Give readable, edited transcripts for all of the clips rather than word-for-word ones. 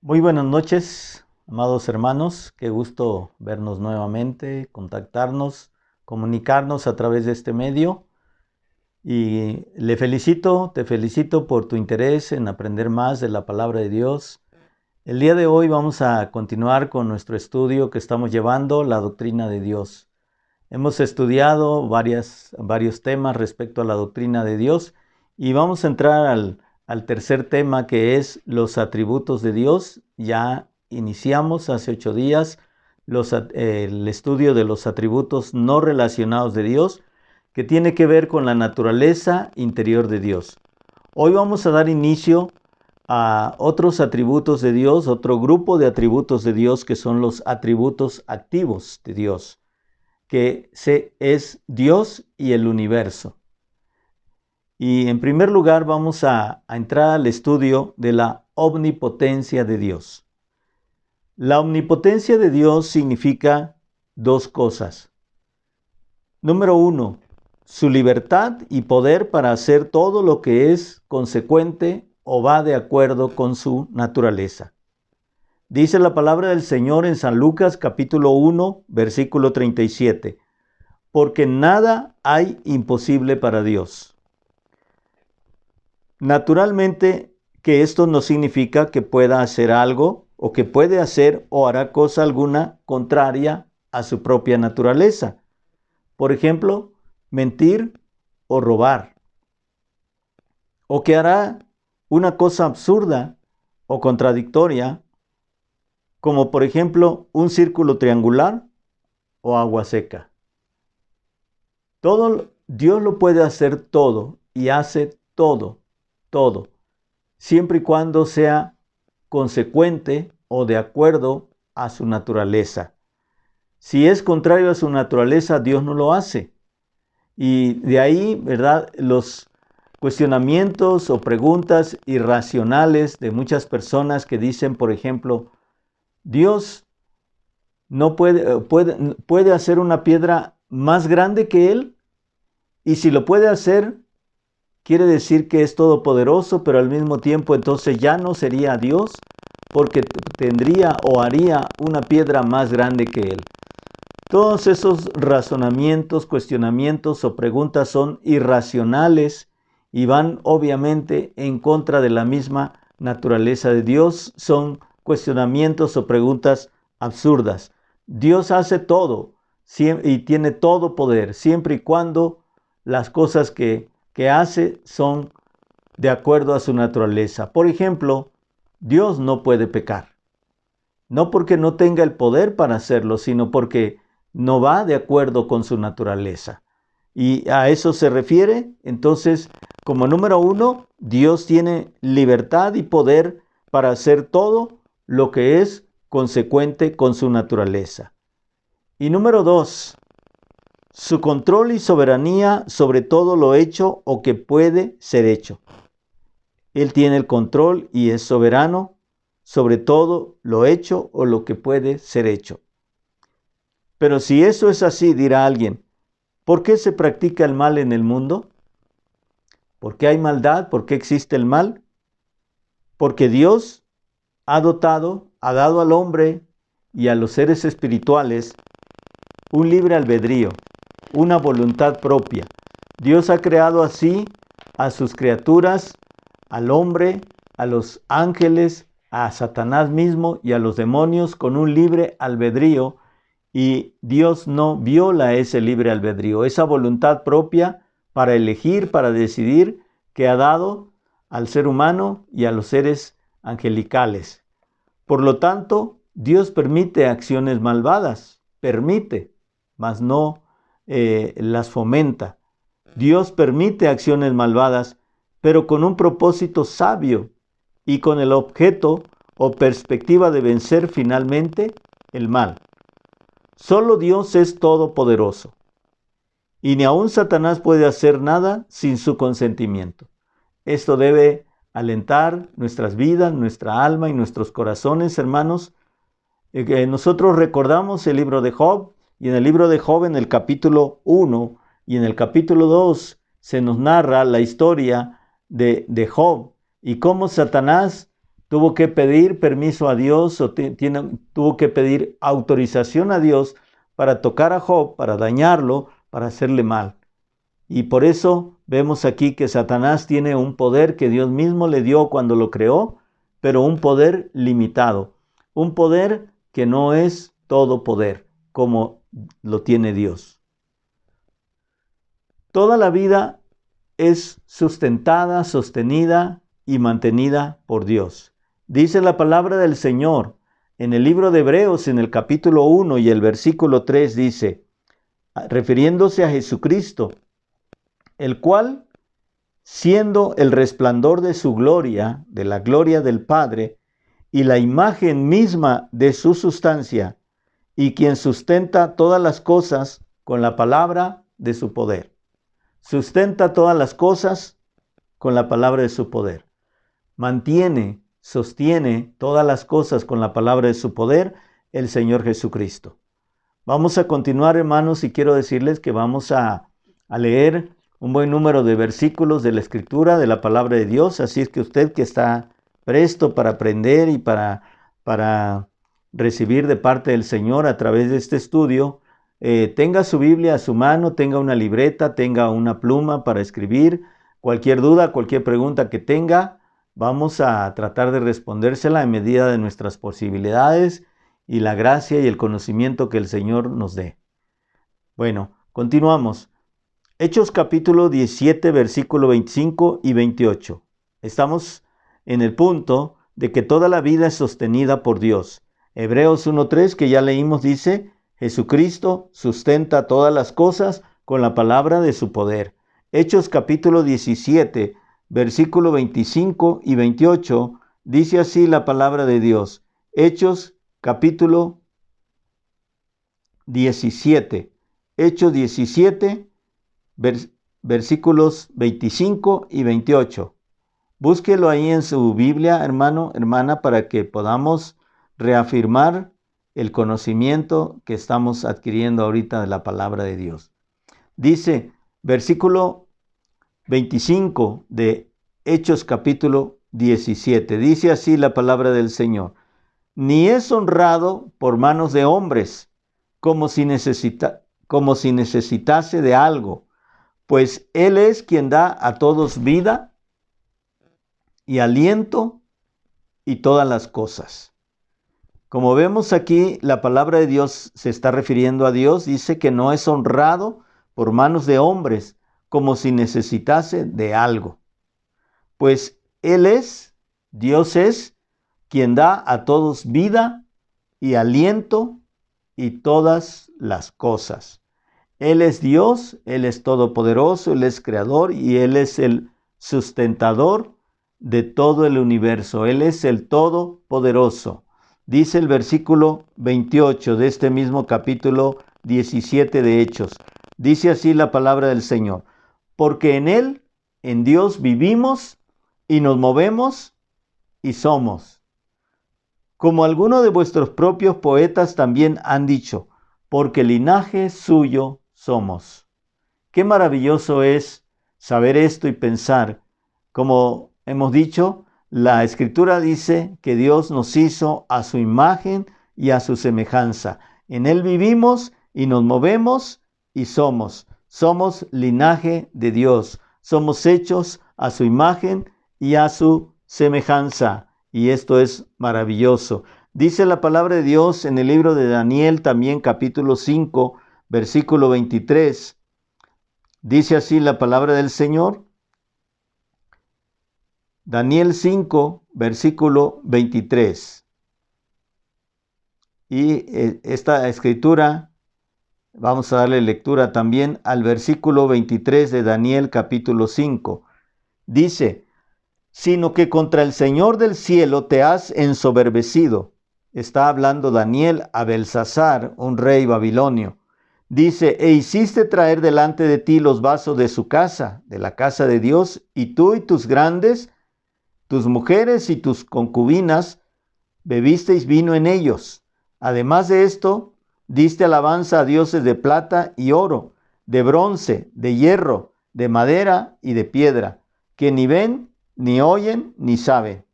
Muy buenas noches, amados hermanos. Qué gusto vernos nuevamente, contactarnos, comunicarnos a través de este medio. Y te felicito por tu interés en aprender más de la palabra de Dios. El día de hoy vamos a continuar con nuestro estudio que estamos llevando, la doctrina de Dios. Hemos estudiado varios temas respecto a la doctrina de Dios y vamos a entrar al tercer tema, que es los atributos de Dios. Ya iniciamos hace 8 días el estudio de los atributos no relacionados de Dios, que tiene que ver con la naturaleza interior de Dios. Hoy vamos a dar inicio a otros atributos de Dios, otro grupo de atributos de Dios, que son los atributos activos de Dios, que es Dios y el universo. Y en primer lugar vamos a entrar al estudio de la omnipotencia de Dios. La omnipotencia de Dios significa dos cosas. Número 1, su libertad y poder para hacer todo lo que es consecuente o va de acuerdo con su naturaleza. Dice la palabra del Señor en San Lucas capítulo 1, versículo 37. Porque nada hay imposible para Dios. Naturalmente que esto no significa que pueda hacer algo o que puede hacer o hará cosa alguna contraria a su propia naturaleza. Por ejemplo, mentir o robar. O que hará una cosa absurda o contradictoria, como por ejemplo un círculo triangular o agua seca. Dios lo puede hacer todo y hace todo, siempre y cuando sea consecuente o de acuerdo a su naturaleza. Si es contrario a su naturaleza, Dios no lo hace. Y de ahí, ¿verdad?, los cuestionamientos o preguntas irracionales de muchas personas que dicen, por ejemplo, Dios no puede hacer una piedra más grande que Él, y si lo puede hacer, quiere decir que es todopoderoso, pero al mismo tiempo entonces ya no sería Dios, porque tendría o haría una piedra más grande que Él. Todos esos razonamientos, cuestionamientos o preguntas son irracionales y van obviamente en contra de la misma naturaleza de Dios. Son cuestionamientos o preguntas absurdas. Dios hace todo y tiene todo poder, siempre y cuando las cosas que hace son de acuerdo a su naturaleza. Por ejemplo, Dios no puede pecar. No porque no tenga el poder para hacerlo, sino porque no va de acuerdo con su naturaleza. Y a eso se refiere. Entonces, como número 1, Dios tiene libertad y poder para hacer todo lo que es consecuente con su naturaleza. Y número 2, su control y soberanía sobre todo lo hecho o que puede ser hecho. Él tiene el control y es soberano sobre todo lo hecho o lo que puede ser hecho. Pero si eso es así, dirá alguien, ¿por qué se practica el mal en el mundo? ¿Por qué hay maldad? ¿Por qué existe el mal? Porque Dios ha dado al hombre y a los seres espirituales un libre albedrío, una voluntad propia. Dios ha creado así a sus criaturas, al hombre, a los ángeles, a Satanás mismo y a los demonios con un libre albedrío, y Dios no viola ese libre albedrío, esa voluntad propia para elegir, para decidir, que ha dado al ser humano y a los seres angelicales. Por lo tanto, Dios permite acciones malvadas, mas no las fomenta. Dios permite acciones malvadas, pero con un propósito sabio y con el objeto o perspectiva de vencer finalmente el mal. Solo Dios es todopoderoso, y ni aun Satanás puede hacer nada sin su consentimiento. Esto debe alentar nuestras vidas, nuestra alma y nuestros corazones, hermanos. Nosotros recordamos el libro de Job, y en el libro de Job, en el capítulo 1 y en el capítulo 2, se nos narra la historia de Job y cómo Satanás tuvo que pedir permiso a Dios o tuvo que pedir autorización a Dios para tocar a Job, para dañarlo, para hacerle mal. Y por eso vemos aquí que Satanás tiene un poder que Dios mismo le dio cuando lo creó, pero un poder limitado, un poder que no es todo poder, como lo tiene Dios. Toda la vida es sustentada, sostenida y mantenida por Dios. Dice la palabra del Señor en el libro de Hebreos, en el capítulo 1 y el versículo 3, dice, refiriéndose a Jesucristo, el cual, siendo el resplandor de su gloria, de la gloria del Padre, y la imagen misma de su sustancia, y quien sustenta todas las cosas con la palabra de su poder. Sustenta todas las cosas con la palabra de su poder. Mantiene, sostiene todas las cosas con la palabra de su poder, el Señor Jesucristo. Vamos a continuar, hermanos, y quiero decirles que vamos a leer un buen número de versículos de la Escritura, de la palabra de Dios. Así es que usted que está presto para aprender y para recibir de parte del Señor a través de este estudio, tenga su Biblia a su mano, tenga una libreta, tenga una pluma para escribir. Cualquier duda, cualquier pregunta que tenga, vamos a tratar de respondérsela en medida de nuestras posibilidades y la gracia y el conocimiento que el Señor nos dé. Bueno, continuamos. Hechos capítulo 17, versículo 25 y 28. Estamos en el punto de que toda la vida es sostenida por Dios. Hebreos 1:3, que ya leímos, dice, Jesucristo sustenta todas las cosas con la palabra de su poder. Hechos capítulo 17, versículo 25 y 28, dice así la palabra de Dios. Hechos capítulo 17. Hechos 17, versículos 25 y 28. Búsquelo ahí en su Biblia, hermano, hermana, para que podamos reafirmar el conocimiento que estamos adquiriendo ahorita de la palabra de Dios. Dice, versículo 25 de Hechos capítulo 17. Dice así la palabra del Señor. Ni es honrado por manos de hombres, como si necesitase de algo, pues Él es quien da a todos vida y aliento y todas las cosas. Como vemos aquí, la palabra de Dios se está refiriendo a Dios. Dice que no es honrado por manos de hombres, como si necesitase de algo. Pues Él es, Dios es, quien da a todos vida y aliento y todas las cosas. Él es Dios, Él es todopoderoso, Él es creador y Él es el sustentador de todo el universo. Él es el todopoderoso. Dice el versículo 28 de este mismo capítulo 17 de Hechos. Dice así la palabra del Señor. Porque en Él, en Dios, vivimos y nos movemos y somos. Como algunos de vuestros propios poetas también han dicho, porque linaje suyo somos. Qué maravilloso es saber esto y pensar. Como hemos dicho, la Escritura dice que Dios nos hizo a su imagen y a su semejanza. En Él vivimos y nos movemos y somos. Somos linaje de Dios. Somos hechos a su imagen y a su semejanza. Y esto es maravilloso. Dice la palabra de Dios en el libro de Daniel, también capítulo 5, versículo 23. Dice así la palabra del Señor. Daniel 5, versículo 23. Y esta escritura, vamos a darle lectura también al versículo 23 de Daniel capítulo 5. Dice, sino que contra el Señor del cielo te has ensoberbecido. Está hablando Daniel a Belsasar, un rey babilonio. Dice, e hiciste traer delante de ti los vasos de su casa, de la casa de Dios, y tú y tus grandes, tus mujeres y tus concubinas, bebisteis vino en ellos. Además de esto, diste alabanza a dioses de plata y oro, de bronce, de hierro, de madera y de piedra, que ni ven, ni oyen, ni saben.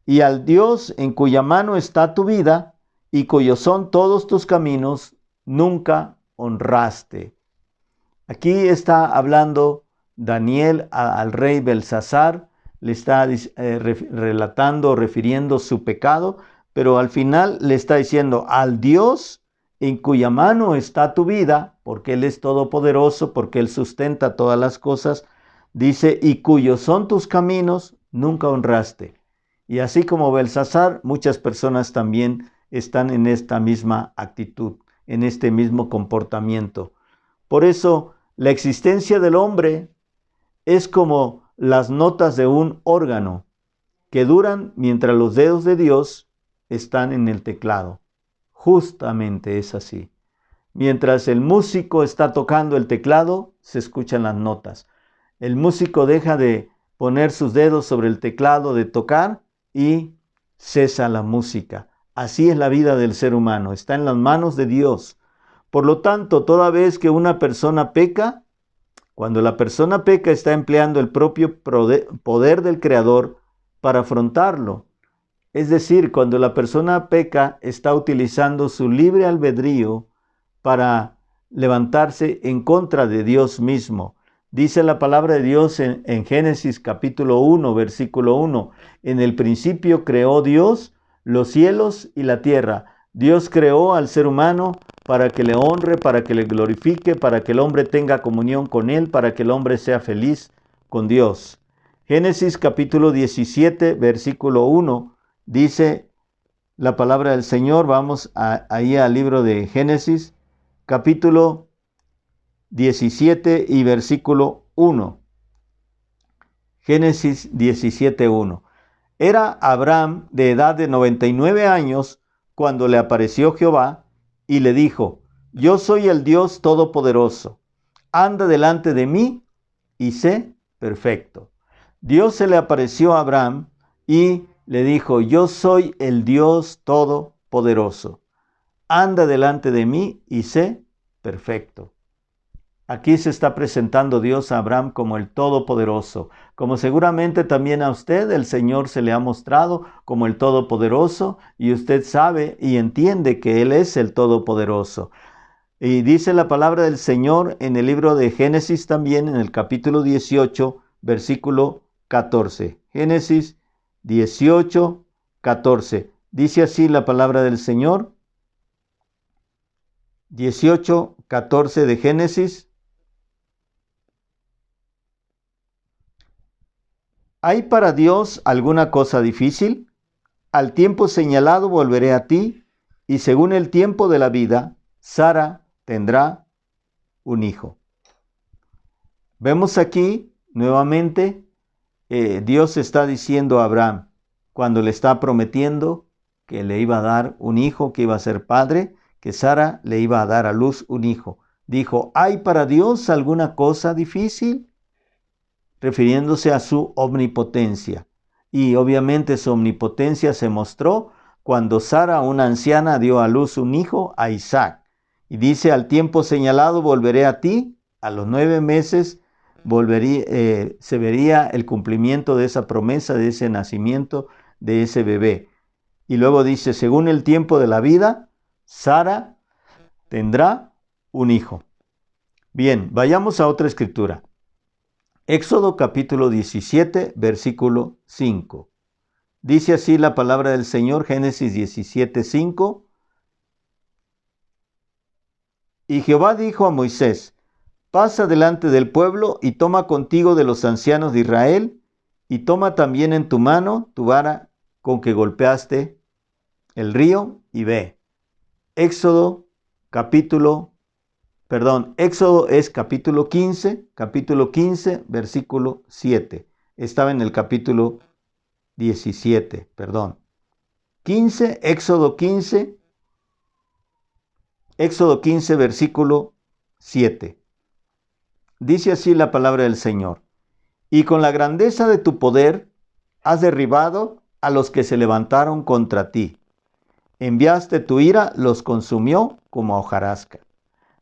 y al Dios en cuya mano está tu vida y cuyos son todos tus caminos, nunca honraste. Aquí está hablando Daniel al rey Belsasar, le está relatando, refiriendo su pecado, pero al final le está diciendo al Dios en cuya mano está tu vida, porque Él es todopoderoso, porque Él sustenta todas las cosas, dice, y cuyos son tus caminos, nunca honraste. Y así como Belsasar, muchas personas también están en esta misma actitud, en este mismo comportamiento. Por eso, la existencia del hombre es como las notas de un órgano que duran mientras los dedos de Dios están en el teclado. Justamente es así. Mientras el músico está tocando el teclado, se escuchan las notas. El músico deja de poner sus dedos sobre el teclado de tocar y cesa la música. Así es la vida del ser humano, está en las manos de Dios. Por lo tanto, toda vez que una persona peca, cuando la persona peca está empleando el propio poder del Creador para afrontarlo. Es decir, cuando la persona peca, está utilizando su libre albedrío para levantarse en contra de Dios mismo. Dice la palabra de Dios en Génesis capítulo 1, versículo 1. En el principio creó Dios los cielos y la tierra. Dios creó al ser humano para que le honre, para que le glorifique, para que el hombre tenga comunión con Él, para que el hombre sea feliz con Dios. Génesis capítulo 17, versículo 1, dice la palabra del Señor. Vamos ahí al libro de Génesis, capítulo 17 y versículo 1. Génesis 17, 1. Era Abraham de edad de 99 años cuando le apareció Jehová y le dijo: yo soy el Dios Todopoderoso, anda delante de mí y sé perfecto. Dios se le apareció a Abraham y le dijo: yo soy el Dios Todopoderoso, anda delante de mí y sé perfecto. Aquí se está presentando Dios a Abraham como el Todopoderoso, como seguramente también a usted el Señor se le ha mostrado como el Todopoderoso, y usted sabe y entiende que Él es el Todopoderoso. Y dice la palabra del Señor en el libro de Génesis también, en el capítulo 18, versículo 14. Génesis 18, 14. Dice así la palabra del Señor. 18, 14 de Génesis. ¿Hay para Dios alguna cosa difícil? Al tiempo señalado volveré a ti, y según el tiempo de la vida, Sara tendrá un hijo. Vemos aquí nuevamente, Dios está diciendo a Abraham, cuando le está prometiendo que le iba a dar un hijo, que iba a ser padre, que Sara le iba a dar a luz un hijo. Dijo: ¿hay para Dios alguna cosa difícil? Refiriéndose a su omnipotencia. Y obviamente su omnipotencia se mostró cuando Sara, una anciana, dio a luz un hijo, a Isaac. Y dice: al tiempo señalado volveré a ti. A los 9 meses se vería el cumplimiento de esa promesa, de ese nacimiento de ese bebé. Y luego dice: según el tiempo de la vida, Sara tendrá un hijo. Bien, vayamos a otra escritura. Éxodo capítulo 17, versículo 5. Dice así la palabra del Señor, Génesis 17, 5. Y Jehová dijo a Moisés: pasa delante del pueblo y toma contigo de los ancianos de Israel, y toma también en tu mano tu vara con que golpeaste el río, y ve. Éxodo es capítulo 15, versículo 7. Estaba en el capítulo 17, perdón. Éxodo 15, versículo 7. Dice así la palabra del Señor: y con la grandeza de tu poder has derribado a los que se levantaron contra ti. Enviaste tu ira, los consumió como a hojarasca.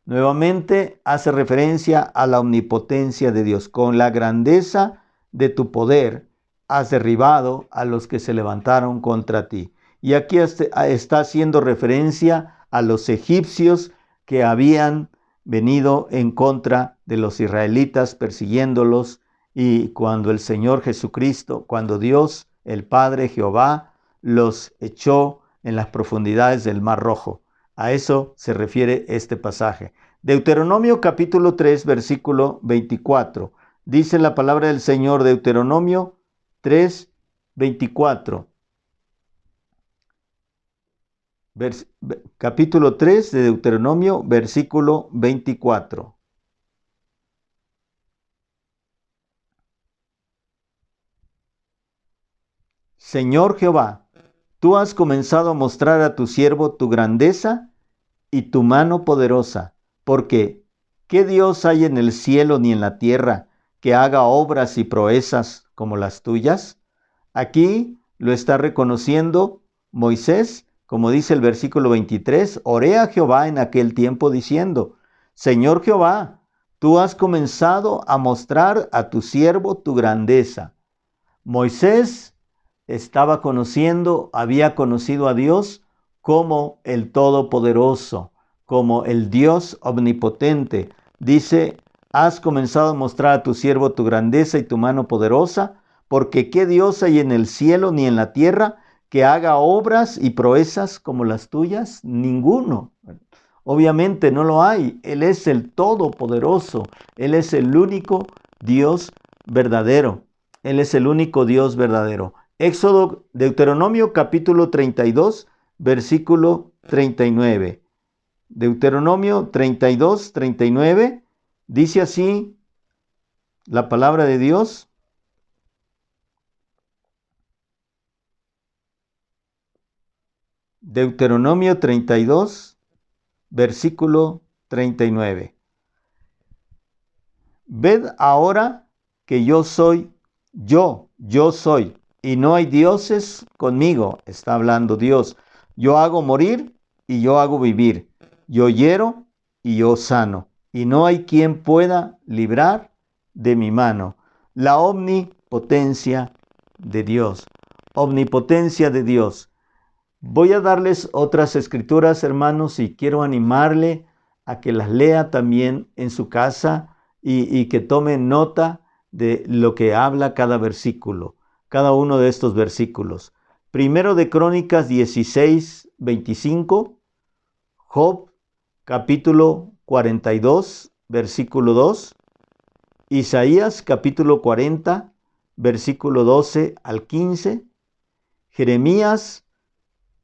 Nuevamente hace referencia a la omnipotencia de Dios. Con la grandeza de tu poder has derribado a los que se levantaron contra ti. Y aquí está haciendo referencia a los egipcios que habían venido en contra de los israelitas, persiguiéndolos, y cuando el Señor Jesucristo, cuando Dios, el Padre Jehová, los echó en las profundidades del Mar Rojo. A eso se refiere este pasaje. Deuteronomio capítulo 3, versículo 24. Dice la palabra del Señor, Deuteronomio 3, 24. Capítulo 3 de Deuteronomio, versículo 24. Señor Jehová, tú has comenzado a mostrar a tu siervo tu grandeza y tu mano poderosa, porque ¿qué Dios hay en el cielo ni en la tierra que haga obras y proezas como las tuyas? Aquí lo está reconociendo Moisés, como dice el versículo 23, oré a Jehová en aquel tiempo diciendo, Señor Jehová, tú has comenzado a mostrar a tu siervo tu grandeza. Moisés había conocido a Dios como el Todopoderoso, como el Dios omnipotente. Dice, has comenzado a mostrar a tu siervo tu grandeza y tu mano poderosa, porque ¿qué Dios hay en el cielo ni en la tierra que haga obras y proezas como las tuyas? Ninguno. Obviamente no lo hay. Él es el Todopoderoso. Él es el único Dios verdadero. Él es el único Dios verdadero. Deuteronomio capítulo 32, versículo 39. Deuteronomio 32, 39. Dice así la palabra de Dios. Deuteronomio 32, versículo 39. Ved ahora que yo soy, yo soy, y no hay dioses conmigo, está hablando Dios. Yo hago morir y yo hago vivir. Yo hiero y yo sano, y no hay quien pueda librar de mi mano. La omnipotencia de Dios. Omnipotencia de Dios. Voy a darles otras escrituras, hermanos, y quiero animarle a que las lea también en su casa y que tome nota de lo que habla cada versículo, cada uno de estos versículos. Primero de Crónicas 16, 25, Job capítulo 42, versículo 2, Isaías capítulo 40, versículo 12 al 15, Jeremías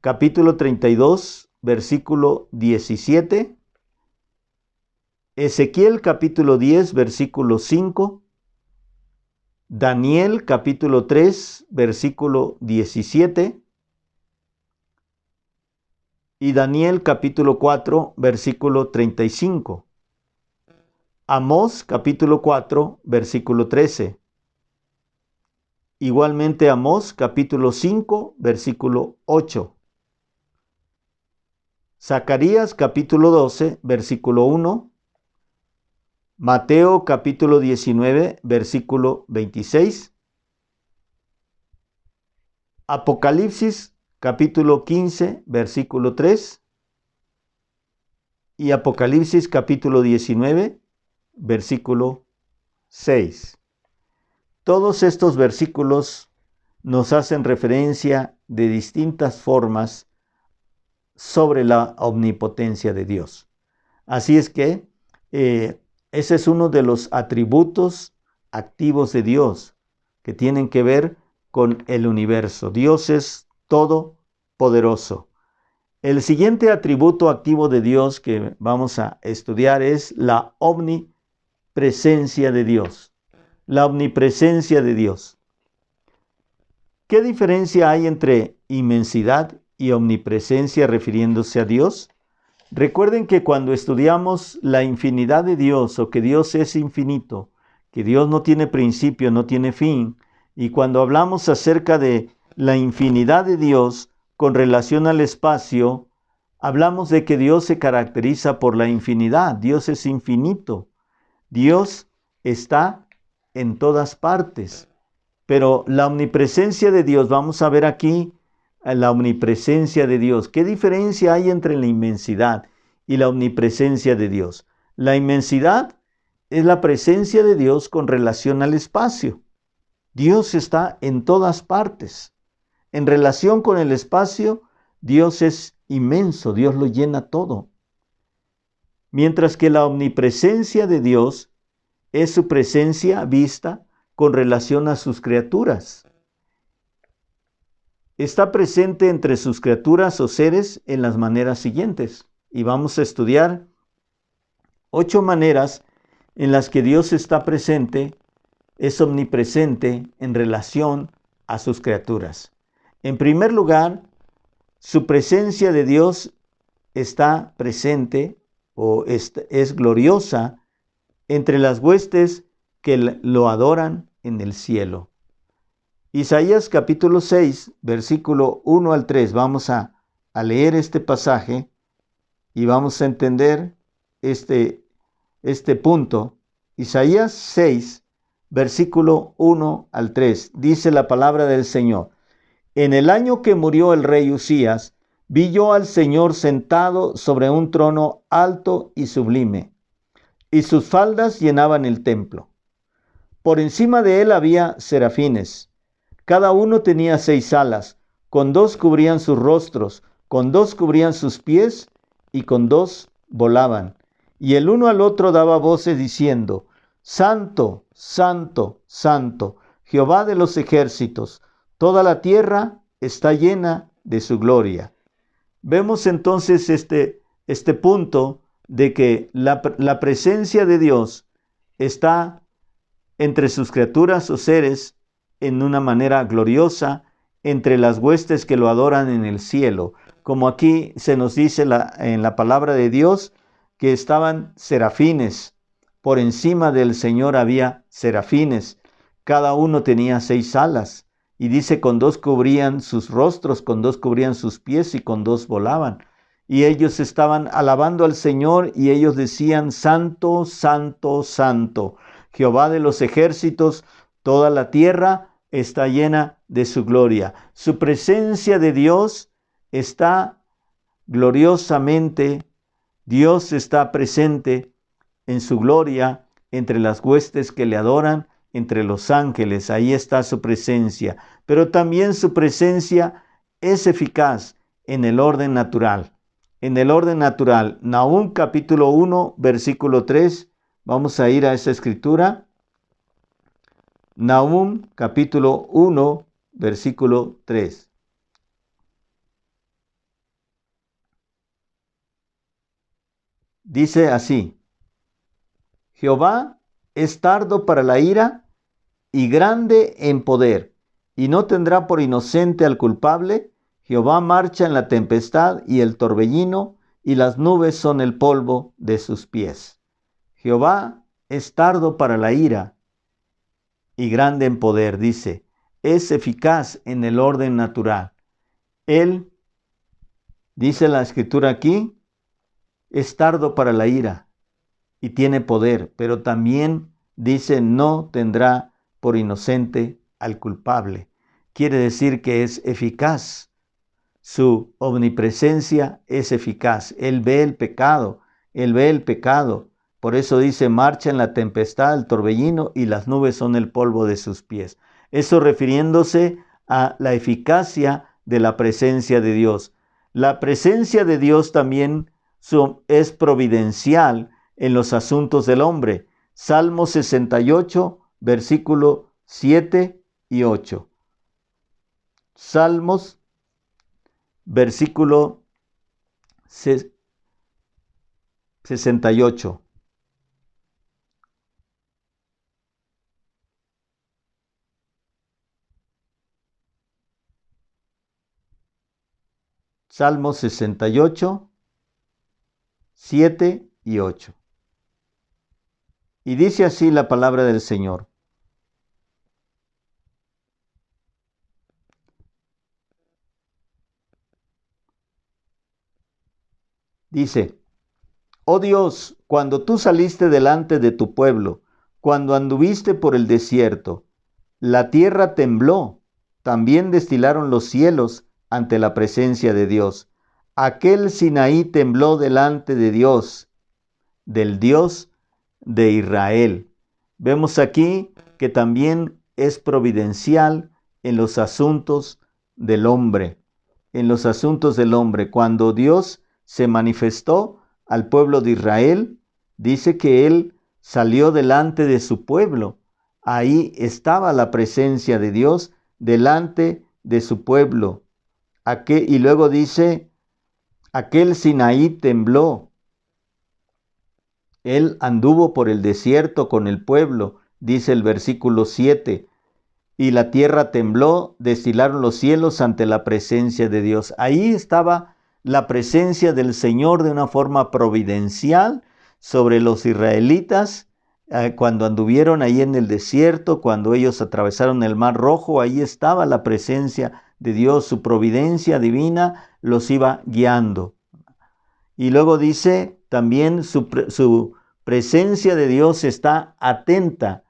capítulo 32, versículo 17, Ezequiel capítulo 10, versículo 5, Daniel capítulo 3, versículo 17 y Daniel capítulo 4, versículo 35. Amós capítulo 4, versículo 13. Igualmente Amós capítulo 5, versículo 8. Zacarías capítulo 12, versículo 1. Mateo capítulo 19, versículo 26. Apocalipsis capítulo 15, versículo 3. Y Apocalipsis capítulo 19, versículo 6. Todos estos versículos nos hacen referencia de distintas formas sobre la omnipotencia de Dios. Así es que ese es uno de los atributos activos de Dios que tienen que ver con el universo. Dios es todopoderoso. El siguiente atributo activo de Dios que vamos a estudiar es la omnipresencia de Dios. La omnipresencia de Dios. ¿Qué diferencia hay entre inmensidad y omnipresencia refiriéndose a Dios? Recuerden que cuando estudiamos la infinidad de Dios o que Dios es infinito, que Dios no tiene principio, no tiene fin, y cuando hablamos acerca de la infinidad de Dios con relación al espacio, hablamos de que Dios se caracteriza por la infinidad. Dios es infinito. Dios está en todas partes. Pero la omnipresencia de Dios, vamos a ver aquí la omnipresencia de Dios. ¿Qué diferencia hay entre la inmensidad y la omnipresencia de Dios? La inmensidad es la presencia de Dios con relación al espacio. Dios está en todas partes. En relación con el espacio, Dios es inmenso, Dios lo llena todo. Mientras que la omnipresencia de Dios es su presencia vista con relación a sus criaturas. Está presente entre sus criaturas o seres en las maneras siguientes. Y vamos a estudiar 8 maneras en las que Dios está presente, es omnipresente en relación a sus criaturas. En primer lugar, su presencia de Dios está presente o es gloriosa entre las huestes que lo adoran en el cielo. Isaías capítulo 6, versículo 1 al 3. Vamos a leer este pasaje y vamos a entender este punto. Isaías 6, versículo 1 al 3. Dice la palabra del Señor. En el año que murió el rey Usías, vi yo al Señor sentado sobre un trono alto y sublime, y sus faldas llenaban el templo. Por encima de él había serafines. Cada uno tenía 6 alas, con 2 cubrían sus rostros, con 2 cubrían sus pies, y con 2 volaban. Y el uno al otro daba voces diciendo, Santo, Santo, Santo, Jehová de los ejércitos, toda la tierra está llena de su gloria. Vemos entonces este punto de que la presencia de Dios está entre sus criaturas o seres en una manera gloriosa, entre las huestes que lo adoran en el cielo. Como aquí se nos dice en la palabra de Dios que estaban serafines. Por encima del Señor había serafines. Cada uno tenía 6 alas. Y dice, con 2 cubrían sus rostros, con 2 cubrían sus pies y con 2 volaban. Y ellos estaban alabando al Señor y ellos decían, Santo, Santo, Santo, Jehová de los ejércitos, toda la tierra está llena de su gloria. Su presencia de Dios está gloriosamente, Dios está presente en su gloria entre las huestes que le adoran, entre los ángeles, ahí está su presencia. Pero también su presencia es eficaz en el orden natural. En el orden natural, Nahum capítulo 1, versículo 3, vamos a ir a esa escritura. Nahum capítulo 1, versículo 3. Dice así, Jehová es tardo para la ira y grande en poder, y no tendrá por inocente al culpable. Jehová marcha en la tempestad y el torbellino, y las nubes son el polvo de sus pies. Jehová es tardo para la ira y grande en poder, dice, es eficaz en el orden natural. Él, dice la escritura aquí, es tardo para la ira y tiene poder, pero también dice no tendrá por inocente al culpable. Quiere decir que es eficaz. Su omnipresencia es eficaz. Él ve el pecado, Él ve el pecado. Por eso dice, marcha en la tempestad, el torbellino, y las nubes son el polvo de sus pies. Eso refiriéndose a la eficacia de la presencia de Dios. La presencia de Dios también es providencial en los asuntos del hombre. Salmo 68, versículo 7 y 8. Salmos, versículo 68. Salmos 68, 7 y 8. Y dice así la palabra del Señor. Dice, oh Dios, cuando tú saliste delante de tu pueblo, cuando anduviste por el desierto, La tierra tembló, también destilaron los cielos ante la presencia de Dios. Aquel Sinaí tembló delante de Dios, del Dios de Israel. Vemos aquí que también es providencial en los asuntos del hombre. En los asuntos del hombre, cuando Dios se manifestó al pueblo de Israel, dice que Él salió delante de su pueblo. Ahí estaba la presencia de Dios delante de su pueblo. Y luego dice, aquel Sinaí tembló. Él anduvo por el desierto con el pueblo, dice el versículo 7. Y la tierra tembló, destilaron los cielos ante la presencia de Dios. Ahí estaba la presencia del Señor de una forma providencial sobre los israelitas. Cuando anduvieron ahí en el desierto, cuando ellos atravesaron el Mar Rojo, ahí estaba la presencia de Dios, su providencia divina los iba guiando. Y luego dice también su presencia de Dios está atenta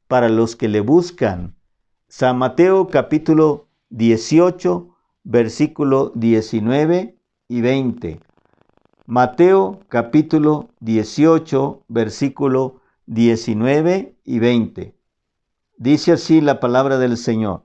para los que le buscan. San Mateo capítulo 18, versículo 19 y 20. Mateo capítulo 18, versículo 19 y 20. Dice así la palabra del Señor.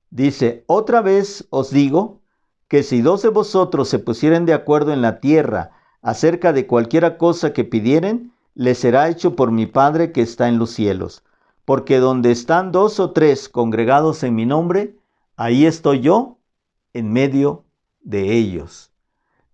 Dice, otra vez os digo que si 2 de vosotros se pusieren de acuerdo en la tierra acerca de cualquiera cosa que pidieren, les será hecho por mi Padre que está en los cielos. Porque donde están 2 o 3 congregados en mi nombre, ahí estoy yo en medio de ellos.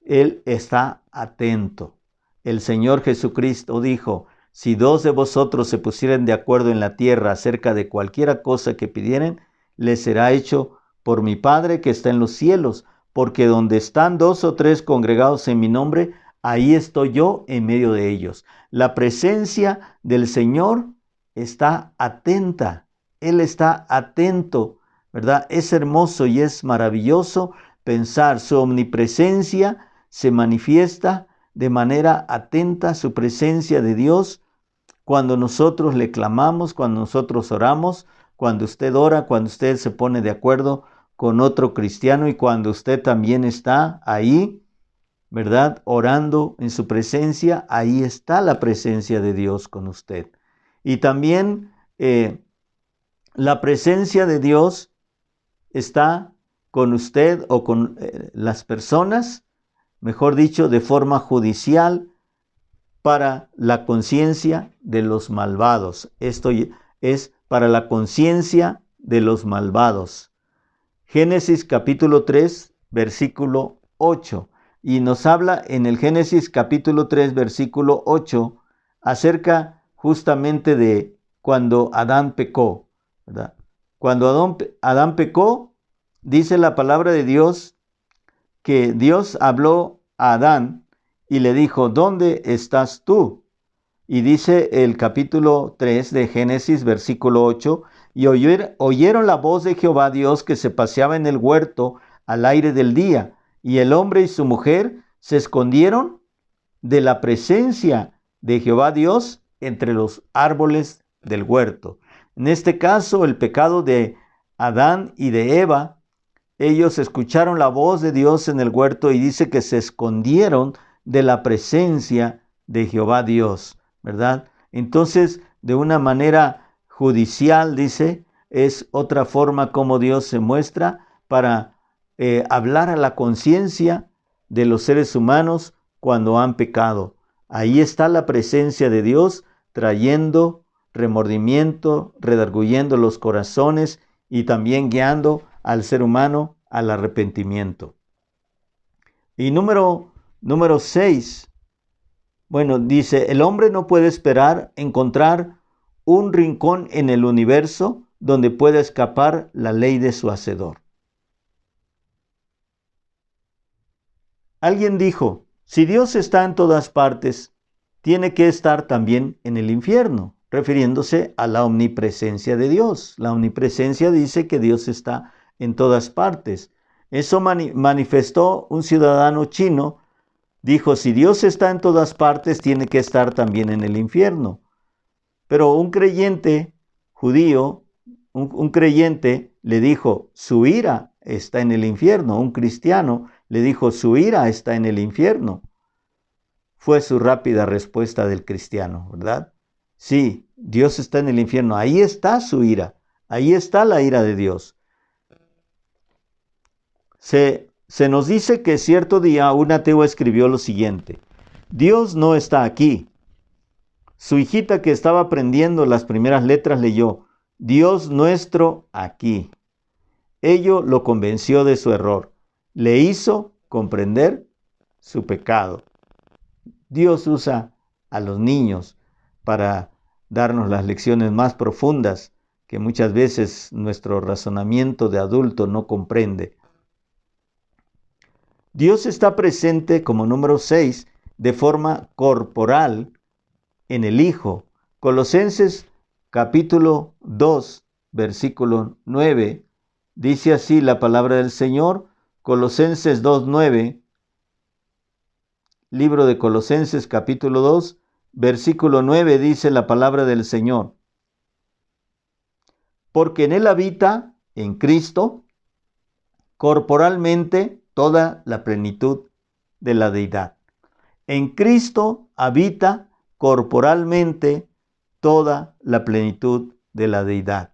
Él está atento. El Señor Jesucristo dijo, si 2 de vosotros se pusieren de acuerdo en la tierra acerca de cualquiera cosa que pidieren, les será hecho por mi Padre que está en los cielos, porque donde están 2 o 3 congregados en mi nombre, ahí estoy yo en medio de ellos. La presencia del Señor está atenta, Él está atento, ¿verdad? Es hermoso y es maravilloso pensar su omnipresencia se manifiesta de manera atenta, su presencia de Dios, cuando nosotros le clamamos, cuando nosotros oramos, cuando usted ora, cuando usted se pone de acuerdo con otro cristiano y cuando usted también está ahí, ¿verdad? Orando en su presencia, ahí está la presencia de Dios con usted. Y también la presencia de Dios está con usted o con las personas, mejor dicho, de forma judicial para la conciencia de los malvados. Esto es para la conciencia de los malvados. Génesis capítulo 3, versículo 8. Y nos habla en el Génesis capítulo 3, versículo 8, acerca justamente de cuando Adán pecó, ¿verdad? Cuando Adán pecó, dice la palabra de Dios que Dios habló a Adán y le dijo, ¿dónde estás tú? Y dice el capítulo 3 de Génesis, versículo 8, y oyeron la voz de Jehová Dios que se paseaba en el huerto al aire del día, y el hombre y su mujer se escondieron de la presencia de Jehová Dios entre los árboles del huerto. En este caso, el pecado de Adán y de Eva, ellos escucharon la voz de Dios en el huerto y dice que se escondieron de la presencia de Jehová Dios, ¿verdad? Entonces, de una manera judicial, dice, es otra forma como Dios se muestra para hablar a la conciencia de los seres humanos cuando han pecado. Ahí está la presencia de Dios trayendo remordimiento, redarguyendo los corazones y también guiando al ser humano al arrepentimiento. Y número 6, bueno, dice, el hombre no puede esperar encontrar un rincón en el universo donde pueda escapar la ley de su hacedor. Alguien dijo, si Dios está en todas partes, tiene que estar también en el infierno, refiriéndose a la omnipresencia de Dios. La omnipresencia dice que Dios está en todas partes. Eso manifestó un ciudadano chino. Dijo, si Dios está en todas partes, tiene que estar también en el infierno. Pero un creyente judío, un creyente le dijo, su ira está en el infierno. Un cristiano le dijo, su ira está en el infierno. Fue su rápida respuesta del cristiano, ¿verdad? Sí, Dios está en el infierno. Ahí está su ira. Ahí está la ira de Dios. Se nos dice que cierto día un ateo escribió lo siguiente: Dios no está aquí. Su hijita que estaba aprendiendo las primeras letras leyó, Dios nuestro aquí. Ello lo convenció de su error. Le hizo comprender su pecado. Dios usa a los niños para darnos las lecciones más profundas que muchas veces nuestro razonamiento de adulto no comprende. Dios está presente, como número 6, de forma corporal en el Hijo. Colosenses capítulo 2, versículo 9, dice así la palabra del Señor. Colosenses 2:9, libro de Colosenses capítulo 2, versículo 9, dice la palabra del Señor. Porque en Él habita, en Cristo, corporalmente toda la plenitud de la deidad. En Cristo habita corporalmente toda la plenitud de la deidad.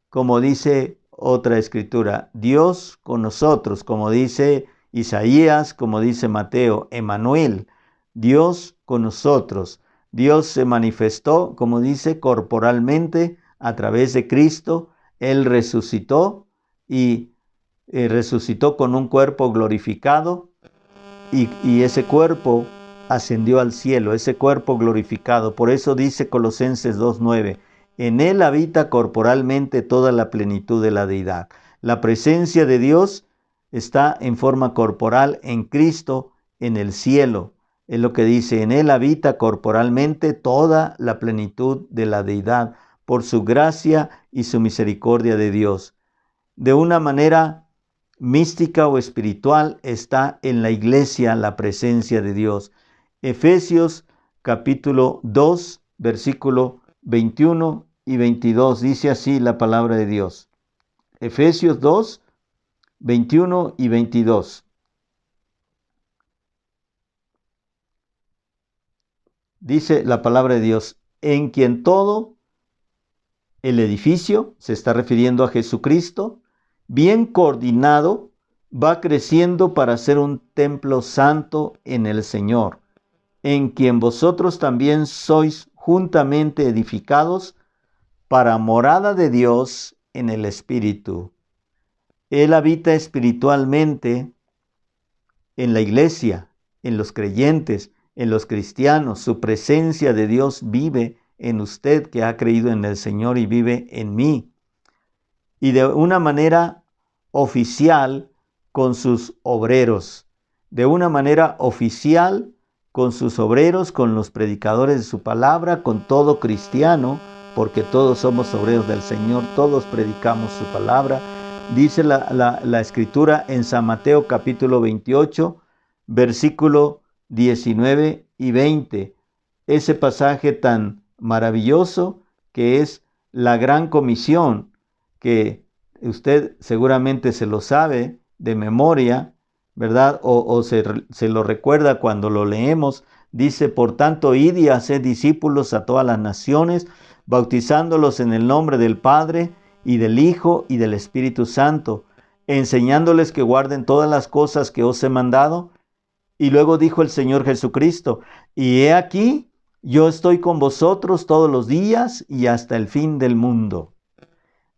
Como dice otra escritura, Dios con nosotros, como dice Isaías, como dice Mateo, Emmanuel, Dios con nosotros. Dios se manifestó, como dice, corporalmente a través de Cristo. Él resucitó y resucitó con un cuerpo glorificado y ese cuerpo ascendió al cielo, ese cuerpo glorificado. Por eso dice Colosenses 2:9, en Él habita corporalmente toda la plenitud de la deidad. La presencia de Dios está en forma corporal en Cristo, en el cielo. Es lo que dice, en Él habita corporalmente toda la plenitud de la deidad, por su gracia y su misericordia de Dios. De una manera mística o espiritual está en la iglesia la presencia de Dios. Efesios capítulo 2, versículo 21 y 22, dice así la palabra de Dios. Efesios 2, 21 y 22. Dice la palabra de Dios, en quien todo el edificio, se está refiriendo a Jesucristo, bien coordinado, va creciendo para ser un templo santo en el Señor, en quien vosotros también sois juntamente edificados para morada de Dios en el Espíritu. Él habita espiritualmente en la iglesia, en los creyentes, en los cristianos. Su presencia de Dios vive en usted que ha creído en el Señor y vive en mí. Y de una manera oficial con sus obreros, de una manera oficial con sus obreros, con los predicadores de su palabra, con todo cristiano, porque todos somos obreros del Señor, todos predicamos su palabra. Dice la Escritura en San Mateo capítulo 28, versículo 19 y 20. Ese pasaje tan maravilloso que es la gran comisión, que usted seguramente se lo sabe de memoria, ¿verdad? O se lo recuerda cuando lo leemos. Dice, por tanto, id y haced discípulos a todas las naciones, bautizándolos en el nombre del Padre y del Hijo y del Espíritu Santo, enseñándoles que guarden todas las cosas que os he mandado. Y luego dijo el Señor Jesucristo, y he aquí, yo estoy con vosotros todos los días y hasta el fin del mundo.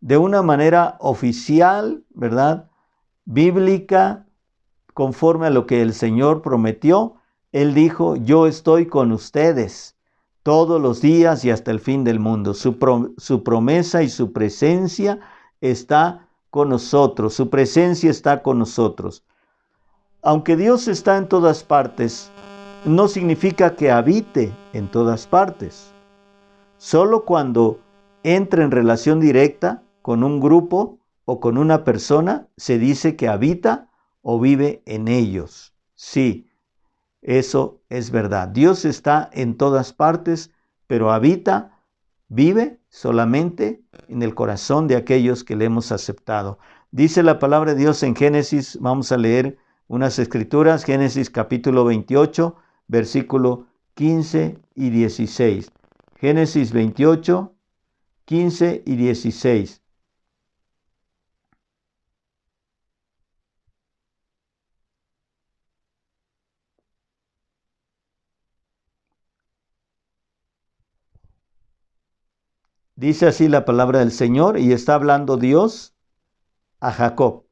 De una manera oficial, ¿verdad? Bíblica, conforme a lo que el Señor prometió, Él dijo, yo estoy con ustedes todos los días y hasta el fin del mundo. Su promesa y su presencia está con nosotros, su presencia está con nosotros. Aunque Dios está en todas partes, no significa que habite en todas partes. Solo cuando entra en relación directa con un grupo o con una persona, se dice que habita o vive en ellos. Sí, eso es verdad. Dios está en todas partes, pero habita, vive solamente en el corazón de aquellos que le hemos aceptado. Dice la palabra de Dios en Génesis, vamos a leer unas escrituras, Génesis capítulo 28, versículo 15 y 16. Génesis 28, 15 y 16. Dice así la palabra del Señor, y está hablando Dios a Jacob.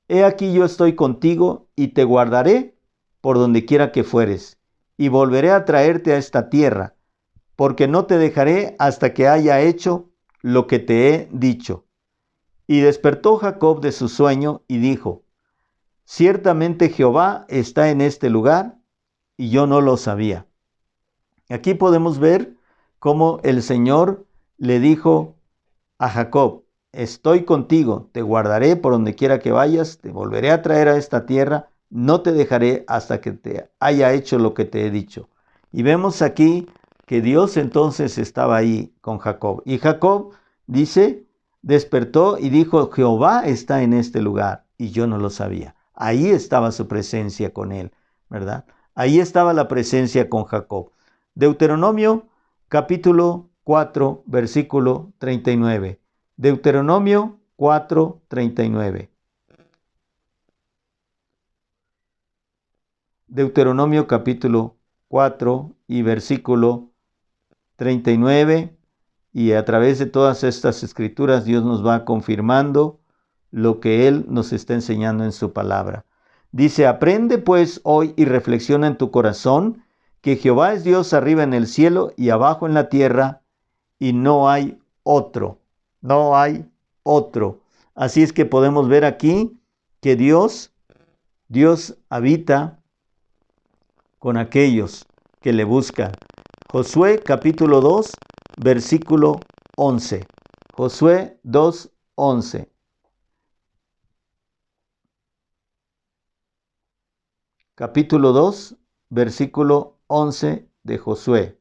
He aquí yo estoy contigo y te guardaré por donde quiera que fueres, y volveré a traerte a esta tierra, porque no te dejaré hasta que haya hecho lo que te he dicho. Y despertó Jacob de su sueño y dijo, ciertamente Jehová está en este lugar, y yo no lo sabía. Aquí podemos ver cómo el Señor le dijo a Jacob, estoy contigo, te guardaré por donde quiera que vayas, te volveré a traer a esta tierra, no te dejaré hasta que te haya hecho lo que te he dicho. Y vemos aquí que Dios entonces estaba ahí con Jacob. Y Jacob dice, despertó y dijo, Jehová está en este lugar, y yo no lo sabía. Ahí estaba su presencia con él, ¿verdad? Ahí estaba la presencia con Jacob. Deuteronomio capítulo 4, versículo 39. Deuteronomio 4, 39. Deuteronomio capítulo 4 y versículo 39. Y a través de todas estas escrituras Dios nos va confirmando lo que Él nos está enseñando en su palabra. Dice, aprende pues hoy y reflexiona en tu corazón que Jehová es Dios arriba en el cielo y abajo en la tierra, y no hay otro. No hay otro. Así es que podemos ver aquí que Dios habita con aquellos que le buscan. Josué capítulo 2, versículo 11. Josué 2, 11. Capítulo 2, versículo 11 de Josué.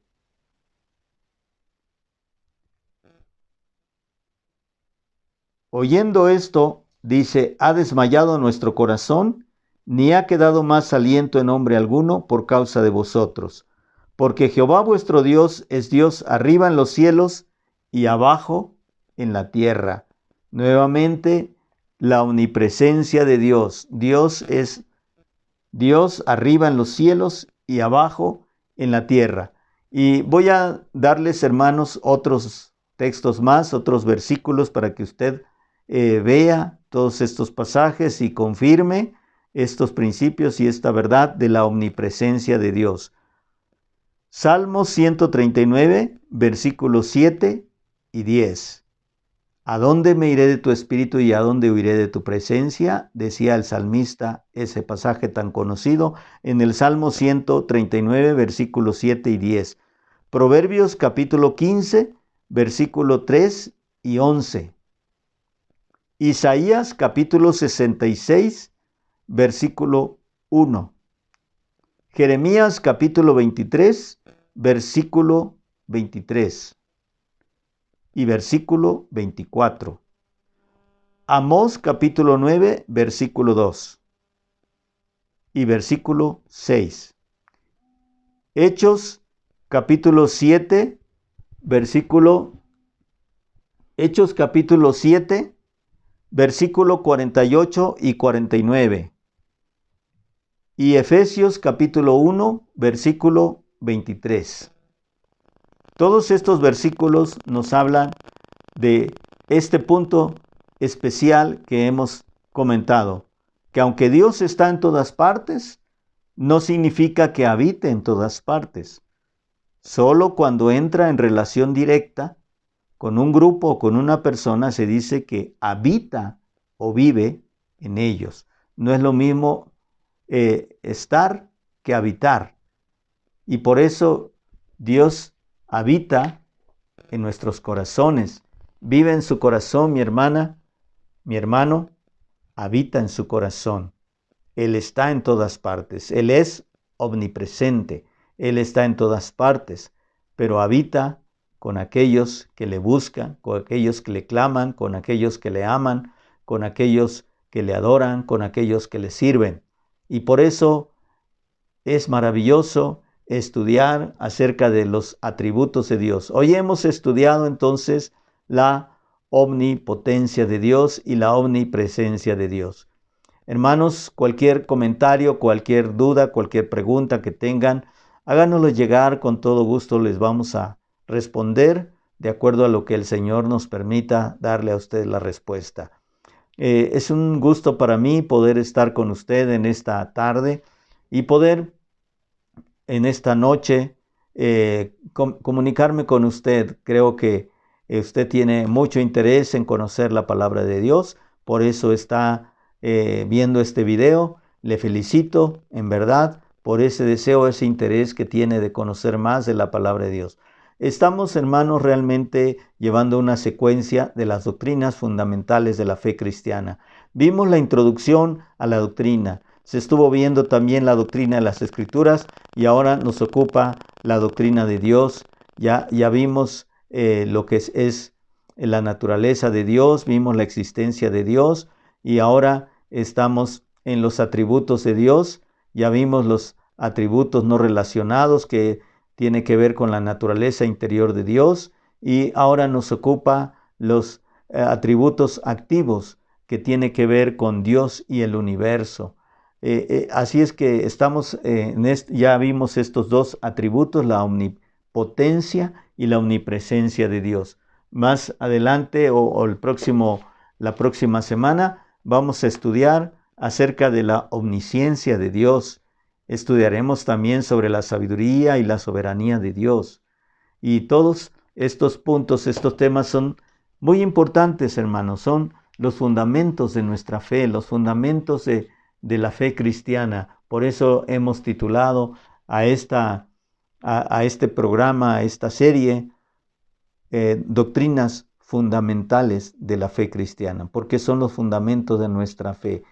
Oyendo esto, dice, ha desmayado nuestro corazón, ni ha quedado más aliento en hombre alguno por causa de vosotros. Porque Jehová vuestro Dios es Dios arriba en los cielos y abajo en la tierra. Nuevamente, la omnipresencia de Dios. Dios es Dios arriba en los cielos y abajo en la tierra. Y voy a darles, hermanos, otros textos más, otros versículos para que usted vea todos estos pasajes y confirme estos principios y esta verdad de la omnipresencia de Dios. Salmo 139, versículos 7 y 10. ¿A dónde me iré de tu espíritu y a dónde huiré de tu presencia? Decía el salmista, ese pasaje tan conocido, en el Salmo 139, versículos 7 y 10. Proverbios capítulo 15, versículo 3 y 11. Isaías capítulo 66, versículo 1. Jeremías capítulo 23, versículo 23 y versículo 24. Amós capítulo 9, versículo 2 y versículo 6. Hechos capítulo 7, Hechos capítulo 7, versículo 48 y 49. Y Efesios capítulo 1, versículo 23. Todos estos versículos nos hablan de este punto especial que hemos comentado, que aunque Dios está en todas partes, no significa que habite en todas partes. Solo cuando entra en relación directa con un grupo o con una persona se dice que habita o vive en ellos. No es lo mismo estar que habitar. Y por eso Dios habita en nuestros corazones. Vive en su corazón, mi hermana, mi hermano, habita en su corazón. Él está en todas partes. Él es omnipresente. Él está en todas partes, pero habita con aquellos que le buscan, con aquellos que le claman, con aquellos que le aman, con aquellos que le adoran, con aquellos que le sirven. Y por eso es maravilloso estudiar acerca de los atributos de Dios. Hoy hemos estudiado entonces la omnipotencia de Dios y la omnipresencia de Dios. Hermanos, cualquier comentario, cualquier duda, cualquier pregunta que tengan, háganoslo llegar, con todo gusto les vamos a responder de acuerdo a lo que el Señor nos permita darle a usted la respuesta. Es un gusto para mí poder estar con usted en esta tarde y poder en esta noche comunicarme con usted. Creo que usted tiene mucho interés en conocer la palabra de Dios, por eso está viendo este video. Le felicito en verdad por ese deseo, ese interés que tiene de conocer más de la palabra de Dios. Estamos, hermanos, realmente llevando una secuencia de las doctrinas fundamentales de la fe cristiana. Vimos la introducción a la doctrina, se estuvo viendo también la doctrina de las Escrituras y ahora nos ocupa la doctrina de Dios. Ya vimos lo que es la naturaleza de Dios, vimos la existencia de Dios y ahora estamos en los atributos de Dios. Ya vimos los atributos no relacionados que tiene que ver con la naturaleza interior de Dios y ahora nos ocupa los atributos activos que tiene que ver con Dios y el universo. Así es que estamos, ya vimos estos dos atributos, la omnipotencia y la omnipresencia de Dios. Más adelante la próxima semana vamos a estudiar acerca de la omnisciencia de Dios. Estudiaremos también sobre la sabiduría y la soberanía de Dios. Y todos estos puntos, estos temas son muy importantes, hermanos. Son los fundamentos de nuestra fe, los fundamentos de la fe cristiana. Por eso hemos titulado a este programa, a esta serie, Doctrinas Fundamentales de la Fe Cristiana, porque son los fundamentos de nuestra fe.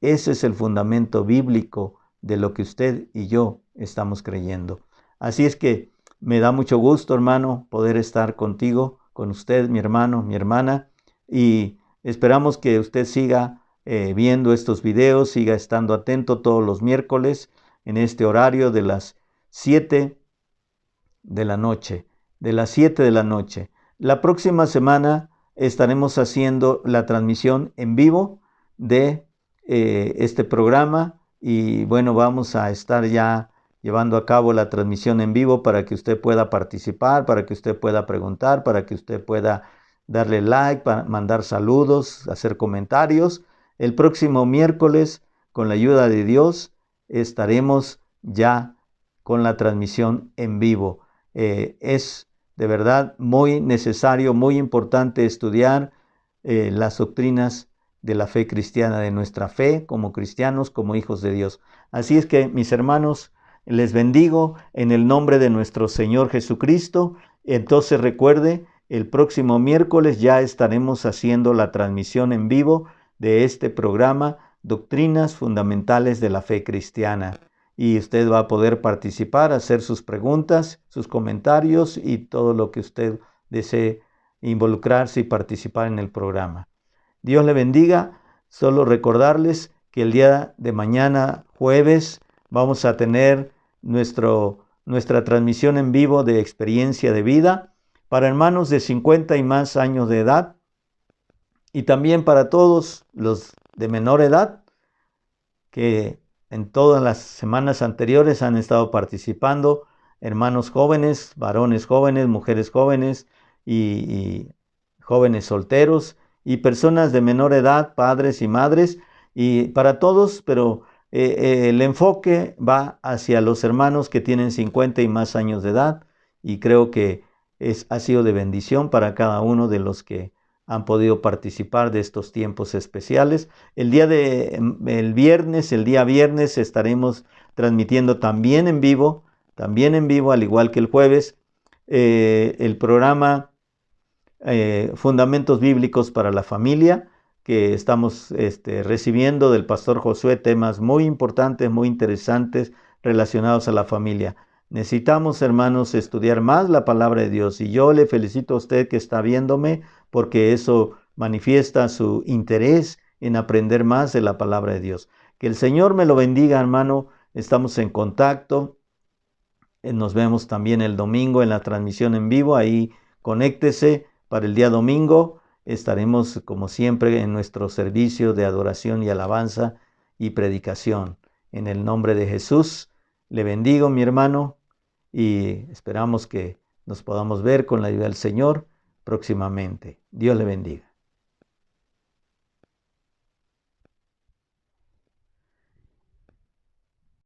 Ese es el fundamento bíblico de lo que usted y yo estamos creyendo. Así es que me da mucho gusto, hermano, poder estar contigo, con usted, mi hermano, mi hermana, y esperamos que usted siga viendo estos videos, siga estando atento todos los miércoles en este horario de las 7 de la noche, La próxima semana estaremos haciendo la transmisión en vivo de este programa y bueno, vamos a estar ya llevando a cabo la transmisión en vivo para que usted pueda participar, para que usted pueda preguntar, para que usted pueda darle like, para mandar saludos, hacer comentarios. El próximo miércoles, con la ayuda de Dios, estaremos ya con la transmisión en vivo. Es de verdad muy necesario, muy importante estudiar las doctrinas de la fe cristiana, de nuestra fe como cristianos, como hijos de Dios. Así es que, mis hermanos, les bendigo en el nombre de nuestro Señor Jesucristo. Entonces recuerde, el próximo miércoles ya estaremos haciendo la transmisión en vivo de este programa, Doctrinas Fundamentales de la Fe Cristiana. Y usted va a poder participar, hacer sus preguntas, sus comentarios y todo lo que usted desee involucrarse y participar en el programa. Dios le bendiga. Solo recordarles que el día de mañana, jueves, vamos a tener nuestra transmisión en vivo de experiencia de vida para hermanos de 50 y más años de edad y también para todos los de menor edad que en todas las semanas anteriores han estado participando, hermanos jóvenes, varones jóvenes, mujeres jóvenes y jóvenes solteros y personas de menor edad, padres y madres, y para todos, pero el enfoque va hacia los hermanos que tienen 50 y más años de edad, y creo que ha sido de bendición para cada uno de los que han podido participar de estos tiempos especiales. El día viernes estaremos transmitiendo también en vivo, al igual que el jueves, el programa Fundamentos Bíblicos para la Familia, que estamos recibiendo del pastor Josué, temas muy importantes, muy interesantes relacionados a la familia. Necesitamos, hermanos, estudiar más la palabra de Dios, y yo le felicito a usted que está viéndome, porque eso manifiesta su interés en aprender más de la palabra de Dios. Que el Señor me lo bendiga, hermano. Estamos en contacto. Nos vemos también el domingo en la transmisión en vivo. Ahí conéctese para el día domingo. Estaremos, como siempre, en nuestro servicio de adoración y alabanza y predicación. En el nombre de Jesús, le bendigo, mi hermano, y esperamos que nos podamos ver con la ayuda del Señor próximamente. Dios le bendiga.